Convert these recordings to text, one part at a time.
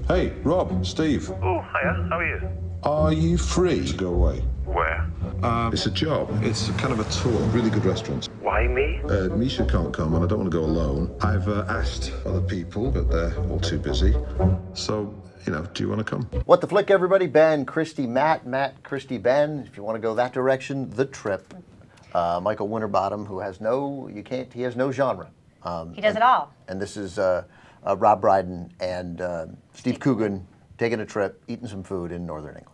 Hey, Rob, Steve. Oh, hiya. How are you? Are you free to go away? Where? It's a job. It's kind of a tour. Really good restaurants. Why me? Misha can't come, and I don't want to go alone. I've asked other people, but they're all too busy. So, do you want to come? What the flick, everybody? Ben, Christy, Matt, Christy, Ben. If you want to go that direction, The Trip. Michael Winterbottom, who has he has no genre. He does it all. And this is Rob Brydon and Steve Coogan taking a trip, eating some food in Northern England.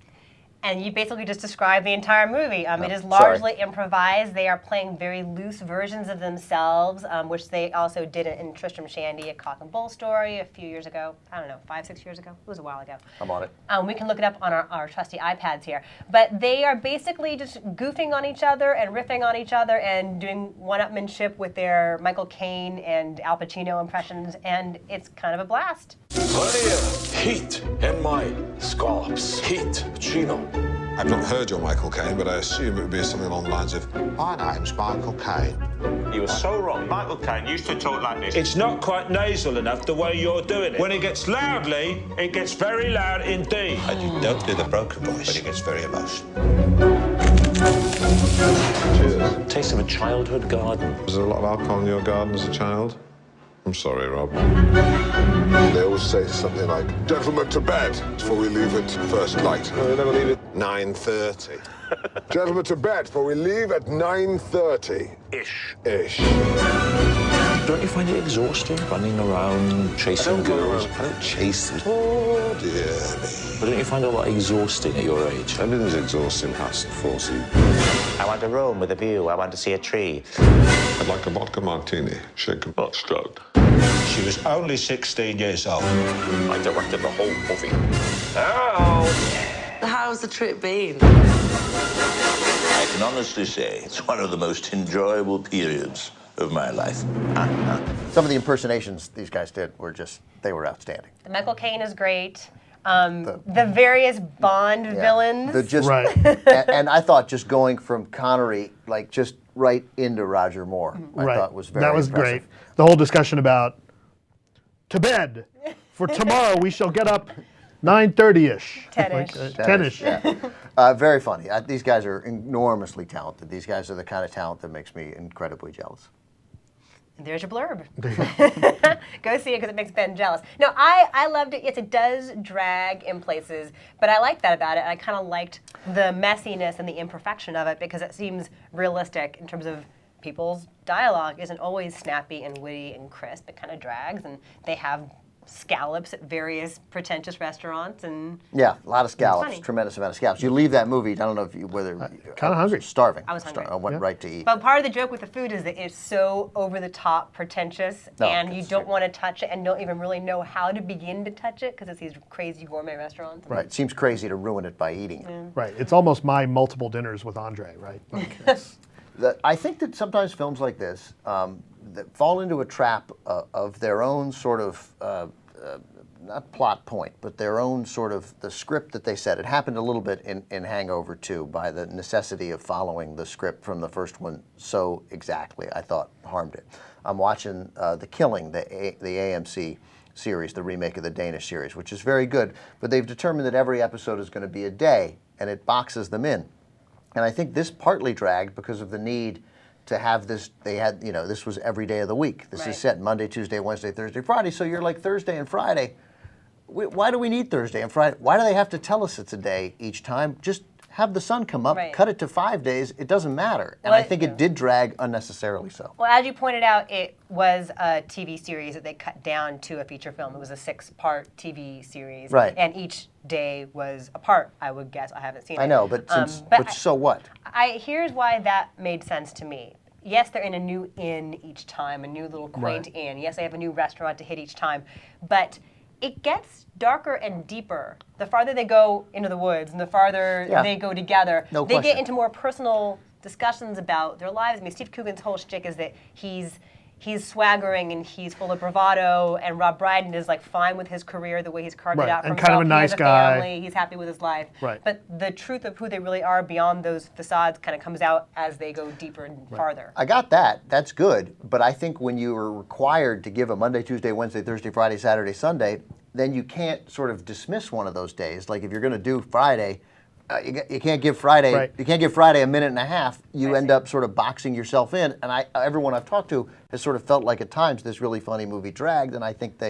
And you basically just described the entire movie. It is largely improvised. They are playing very loose versions of themselves, which they also did in Tristram Shandy, a cock and bull story a few years ago. I don't know, 5-6 years ago? It was a while ago. I'm on it. We can look it up on our trusty iPads here. But they are basically just goofing on each other and riffing on each other and doing one-upmanship with their Michael Caine and Al Pacino impressions, and it's kind of a blast. Plenty of heat in my scallops. Heat, Pacino. I've not heard your Michael Caine, but I assume it would be something along the lines of, "My name's Michael Caine." You were so wrong. Michael Caine used to talk like this. It's not quite nasal enough the way you're doing it. When it gets loudly, it gets very loud indeed. And you don't do the broker voice, but it gets very emotional. Cheers. Taste of a childhood garden. Was there a lot of alcohol in your garden as a child? I'm sorry, Rob. They always say something like, "Gentlemen to bed," before we leave at first light. No, they never leave at 9:30. Gentlemen to bed, for we leave at 9:30. Ish. Don't you find it exhausting, running around, chasing girls? I don't chase them. Oh, dear me. But don't you find it a lot exhausting at your age? Everything's exhausting past 40. I want a room with a view. I want to see a tree. I'd like a vodka martini, shaken, not stroked. She was only 16 years old. I directed the whole movie. How's the trip been? I can honestly say it's one of the most enjoyable periods of my life. Some of the impersonations these guys did they were outstanding. The Michael Caine is great. The various Bond villains. Right. and I thought just going from Connery, just right into Roger Moore, I thought was very impressive. Great. The whole discussion about to bed. For tomorrow we shall get up 9:30-ish. 10-ish. 10-ish. Yeah. Very funny. These guys are enormously talented. These guys are the kind of talent that makes me incredibly jealous. And there's your blurb. Go see it because it makes Ben jealous. No, I loved it. Yes, it does drag in places, but I like that about it. I kind of liked the messiness and the imperfection of it because it seems realistic in terms of people's dialogue isn't always snappy and witty and crisp. It kind of drags, and they have scallops at various pretentious restaurants, and yeah, a lot of scallops, tremendous amount of scallops. You leave that movie, I don't know if you kind of hungry, starving. I was hungry. I went right to eat. But part of the joke with the food is that it's so over the top, pretentious, and you don't want to touch it, and don't even really know how to begin to touch it because it's these crazy gourmet restaurants. Right, it seems crazy to ruin it by eating it. Right, it's almost my multiple dinners with Andre, right? I think that sometimes films like this that fall into a trap of their own sort of not plot point, but their own sort of the script that they set. It happened a little bit in Hangover 2 by the necessity of following the script from the first one so exactly, I thought harmed it. I'm watching The Killing, the AMC series, the remake of the Danish series, which is very good, but they've determined that every episode is going to be a day, and it boxes them in. And I think this partly dragged because of the need to have this. They had, this was every day of the week. This is set Monday, Tuesday, Wednesday, Thursday, Friday. So you're like Thursday and Friday. Why do we need Thursday and Friday? Why do they have to tell us it's a day each time? Just have the sun come up, cut it to 5 days. It doesn't matter. And I think it did drag unnecessarily so. Well, as you pointed out, it was a TV series that they cut down to a feature film. It was a 6-part TV series. Right. And each day was a part, I would guess. I haven't seen it. I know, but so what? Here's why that made sense to me. Yes, they're in a new inn each time, a new little quaint inn. Yes, they have a new restaurant to hit each time. But it gets darker and deeper the farther they go into the woods and the farther they go together. They get into more personal discussions about their lives. I mean, Steve Coogan's whole shtick is that he's swaggering and he's full of bravado, and Rob Brydon is fine with his career the way he's carved it out for himself. Kind of a nice guy. Family, he's happy with his life. Right. But the truth of who they really are beyond those facades kind of comes out as they go deeper and farther. I got that. That's good. But I think when you are required to give a Monday, Tuesday, Wednesday, Thursday, Friday, Saturday, Sunday, then you can't sort of dismiss one of those days. Like if you're going to do Friday, you can't give Friday. Right. You can't give Friday a minute and a half. You I end see. up sort of boxing yourself in. And everyone I've talked to has sort of felt like at times this really funny movie dragged. And I think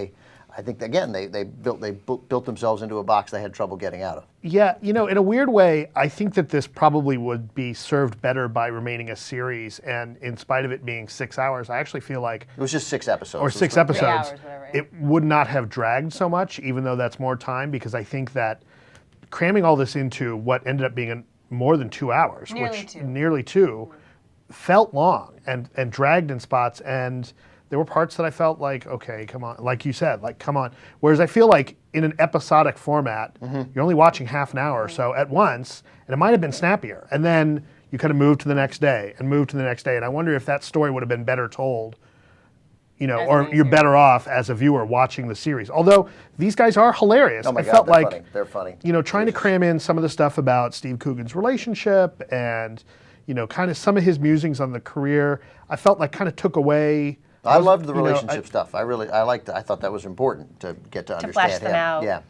again they built themselves into a box they had trouble getting out of. Yeah, in a weird way, I think that this probably would be served better by remaining a series. And in spite of it being 6 hours, I actually feel like It was just 6 episodes. or It was 6 great. episodes, hours, whatever, yeah. it would not have dragged so much, even though that's more time, because I think that cramming all this into what ended up being more than 2 hours, nearly two, felt long and dragged in spots. And there were parts that I felt like, okay, come on, like you said, like, come on. Whereas I feel like in an episodic format, you're only watching half an hour or so at once, and it might have been snappier. And then you kind of move to the next day and move to the next day. And I wonder if that story would have been better told, or you're better off as a viewer watching the series. Although these guys are hilarious. Oh my I God, felt they're like funny. They're funny. Trying to cram in some of the stuff about Steve Coogan's relationship and, kind of some of his musings on the career, I felt like kind of took away. I loved the relationship stuff. I liked it. I thought that was important to get to understand flesh him. them out. Yeah.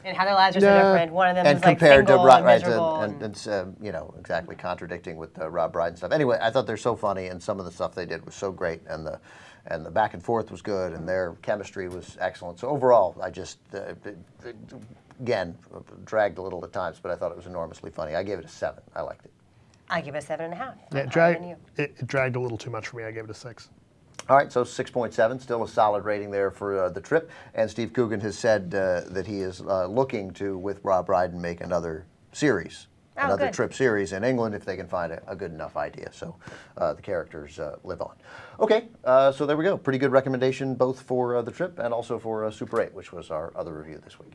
And how their lives are so different. One of them And is like compared to single and miserable. and exactly contradicting with Rob Brydon stuff. Anyway, I thought they're so funny, and some of the stuff they did was so great, and the back and forth was good, and their chemistry was excellent. So overall, I just again dragged a little at times, but I thought it was enormously funny. I gave it a 7. I liked it. I give it a 7.5. Yeah, it dragged a little too much for me. I gave it a 6. All right, so 6.7, still a solid rating there for The Trip. And Steve Coogan has said that he is looking to, with Rob Brydon, make another series, another good. Trip series in England if they can find a good enough idea. So the characters live on. Okay, so there we go. Pretty good recommendation both for The Trip and also for Super 8, which was our other review this week.